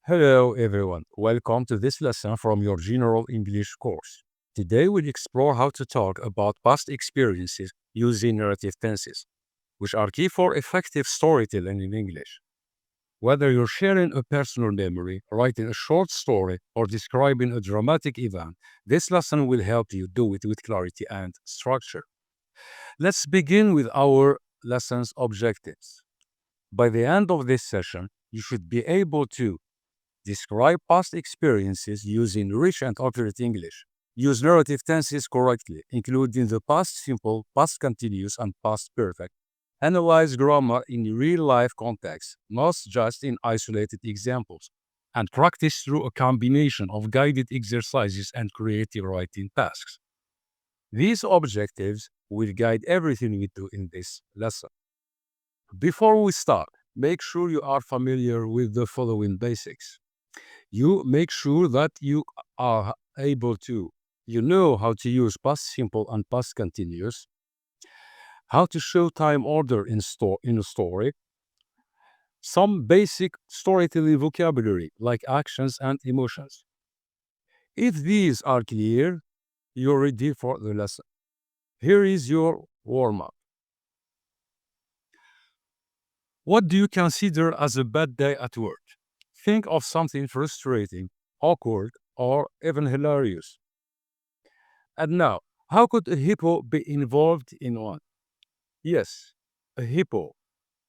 Hello everyone, welcome to this lesson from your General English course. Today we'll explore how to talk about past experiences using narrative tenses, which are key for effective storytelling in English. Whether you're sharing a personal memory, writing a short story, or describing a dramatic event, this lesson will help you do it with clarity and structure. Let's begin with our lesson's objectives. By the end of this session, you should be able to describe past experiences using rich and accurate English. Use narrative tenses correctly, including the past simple, past continuous, and past perfect. Analyze grammar in real life context, not just in isolated examples. And practice through a combination of guided exercises and creative writing tasks. These objectives will guide everything we do in this lesson. Before we start, make sure you are familiar with the following basics. You make sure that you are able to. You know how to use past simple and past continuous, how to show time order in a story, some basic storytelling vocabulary like actions and emotions. If these are clear, you're ready for the lesson. Here is your warm up. What do you consider as a bad day at work? Think of something frustrating, awkward, or even hilarious. And now, how could a hippo be involved in one? Yes, a hippo.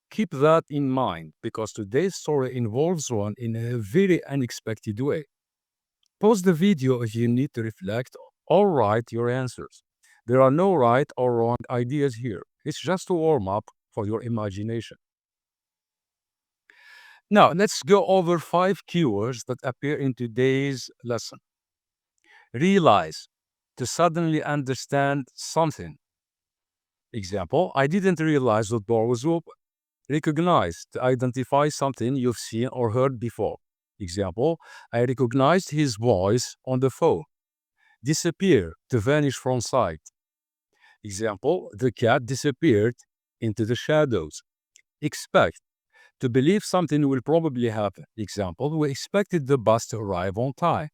Keep that in mind because today's story involves one in a very unexpected way. Pause the video if you need to reflect or write your answers. There are no right or wrong ideas here. It's just a warm up for your imagination. Now, let's go over 5 keywords that appear in today's lesson. Realize, to suddenly understand something. Example, I didn't realize the door was open. Recognize, to identify something you've seen or heard before. Example, I recognized his voice on the phone. Disappear, to vanish from sight. Example, the cat disappeared into the shadows. Expect, to believe something will probably happen. Example, we expected the bus to arrive on time.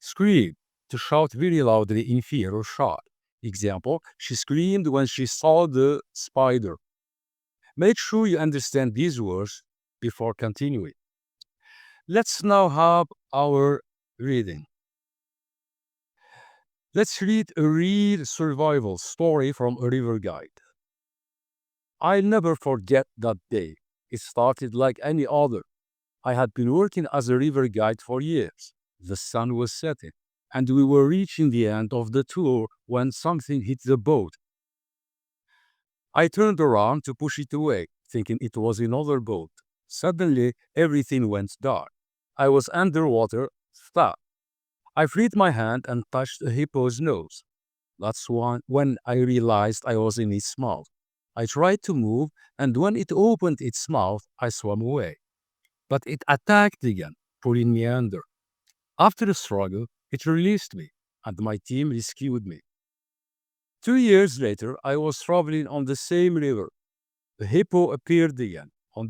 Scream, to shout very loudly in fear or shock. Example, she screamed when she saw the spider. Make sure you understand these words before continuing. Let's now have our reading. Let's read a real survival story from a river guide. I'll never forget that day. It started like any other. I had been working as a river guide for years. The sun was setting, and we were reaching the end of the tour when something hit the boat. I turned around to push it away, thinking it was another boat. Suddenly, everything went dark. I was underwater, stuck. I freed my hand and touched a hippo's nose. When I realized I was in its mouth. I tried to move, and when it opened its mouth, I swam away. But it attacked again, pulling me under. After a struggle, it released me, and my team rescued me. 2 years later, I was traveling on the same river. The hippo appeared again. On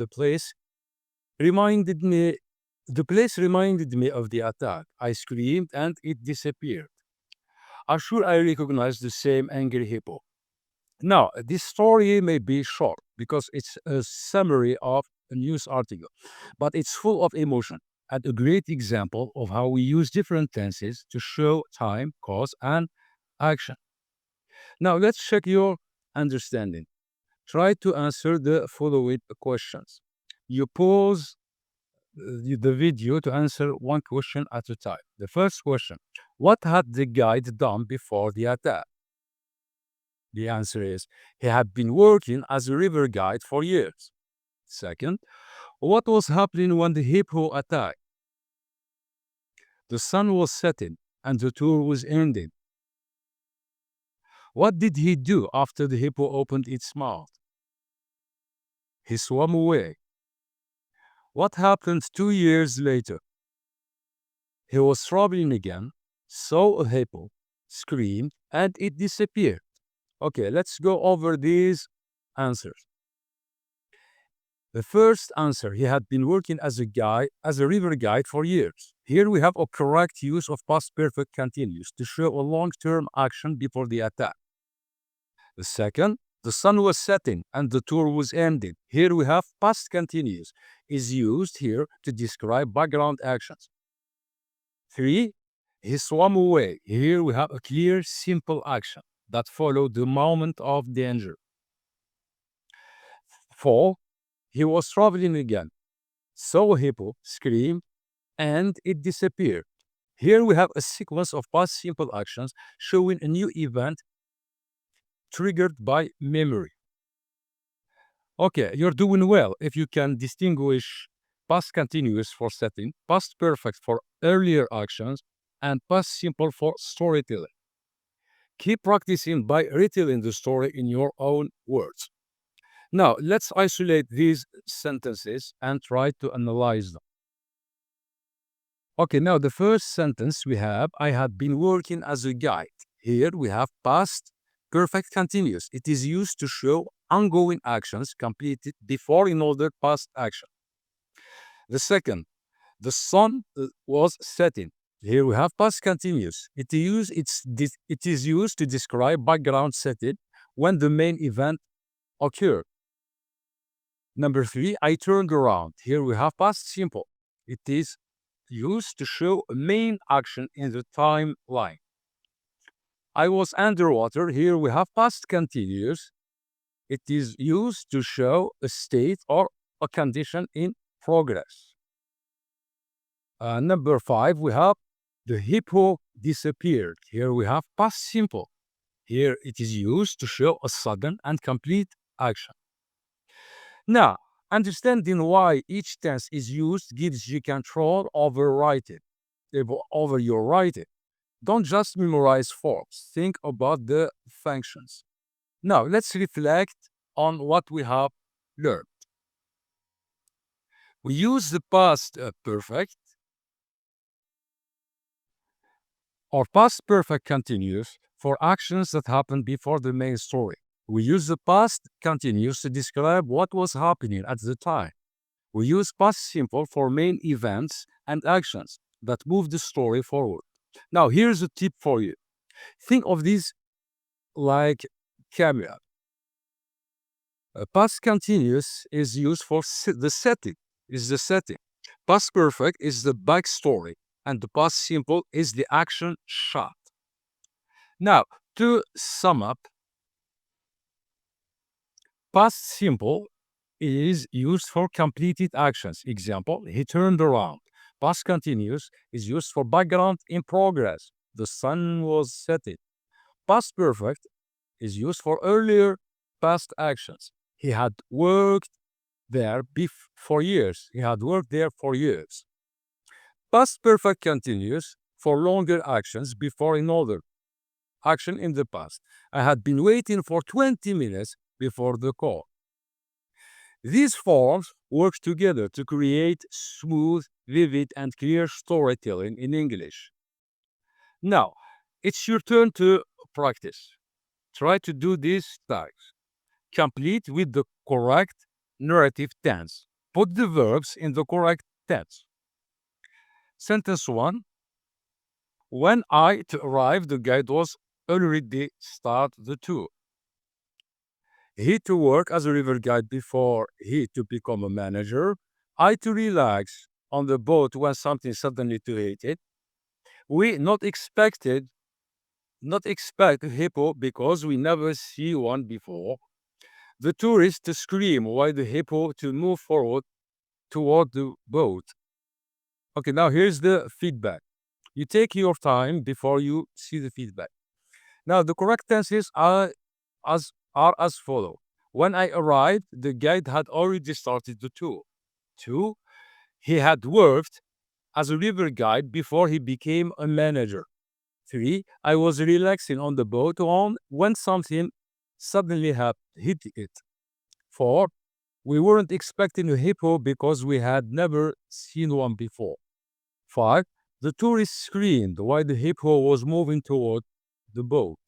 reminded me the place reminded me of the attack. I screamed and it disappeared. I'm sure I recognized the same angry hippo. Now, this story may be short because it's a summary of a news article, but it's full of emotion and a great example of how we use different tenses to show time, cause, and action. Now, let's check your understanding. Try to answer the following questions. You pause the video to answer one question at a time. The first question, what had the guide done before the attack? The answer is, he had been working as a river guide for years. Second, what was happening when the hippo attacked? The sun was setting and the tour was ending. What did he do after the hippo opened its mouth? He swam away. What happened 2 years later? He was traveling again, saw a hippo, screamed, and it disappeared. Okay, let's go over these answers. The first answer, he had been working as a river guide for years. Here we have a correct use of past perfect continuous to show a long-term action before the attack. The second, the sun was setting and the tour was ending. Here we have past continuous is used here to describe background actions. 3. He swam away. Here we have a clear, simple action that followed the moment of danger. 4. He was traveling again, saw a hippo, screamed, and it disappeared. Here we have a sequence of past simple actions showing a new event triggered by memory. Okay, you're doing well if you can distinguish past continuous for setting, past perfect for earlier actions, and past simple for storytelling. Keep practicing by retelling the story in your own words. Now, let's isolate these sentences and try to analyze them. Okay, now the first sentence we have, I had been working as a guide. Here we have past perfect continuous. It is used to show ongoing actions completed before another past action. The second, the sun was setting. Here we have past continuous. It is used to describe background setting when the main event occurred. Number 3, I turned around. Here we have past simple. It is used to show a main action in the timeline. I was underwater. Here we have past continuous. It is used to show a state or a condition in progress. Number 5, we have the hippo disappeared. Here we have past simple. Here it is used to show a sudden and complete action. Now, understanding why each tense is used gives you control over your writing. Don't just memorize forms. Think about the functions. Now, let's reflect on what we have learned. We use the past perfect or past perfect continuous for actions that happened before the main story. We use the past continuous to describe what was happening at the time. We use past simple for main events and actions that move the story forward. Now, here's a tip for you. Think of these like camera. Past continuous is used for the setting. Past perfect is the backstory, and the past simple is the action shot. Now, to sum up, past simple is used for completed actions. Example, he turned around. Past continuous is used for background in progress. The sun was setting. Past perfect is used for earlier past actions. He had worked there for years. Past perfect continuous for longer actions before another action in the past. I had been waiting for 20 minutes before the call. These forms work together to create smooth, vivid, and clear storytelling in English. Now, it's your turn to practice. Try to do these tasks. Complete with the correct narrative tense. Put the verbs in the correct tense. Sentence 1. When I arrived, the guide was already started the tour. He to work as a river guide before he to become a manager. I to relax on the boat when something suddenly to hit it. We not expect a hippo because we never see one before. The tourist to scream while the hippo to move forward toward the boat. Okay, now here's the feedback. You take your time before you see the feedback. Now the correct tenses are as follow. When I arrived, the guide had already started the tour. 2. He had worked as a river guide before he became a manager. 3. I was relaxing on the boat when something suddenly hit it. 4. We weren't expecting a hippo because we had never seen one before. 5. The tourist screamed while the hippo was moving toward the boat.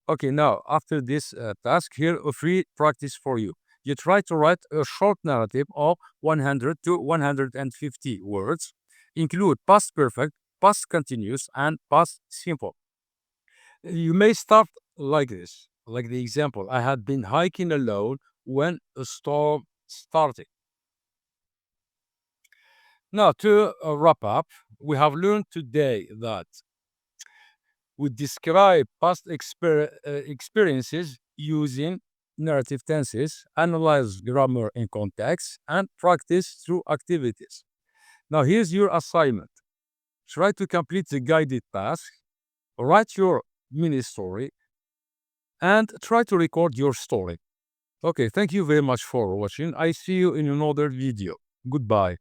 Okay, now after this task, here a free practice for you. You try to write a short narrative of 100 to 150 words, include past perfect, past continuous, and past simple. You may start like this, like the example. I had been hiking alone when a storm started. Now, to wrap up, we have learned today that we describe past experiences using narrative tenses, analyze grammar in context, and practice through activities. Now, here's your assignment. Try to complete the guided task, write your mini story, and try to record your story. Okay, thank you very much for watching. I see you in another video. Goodbye.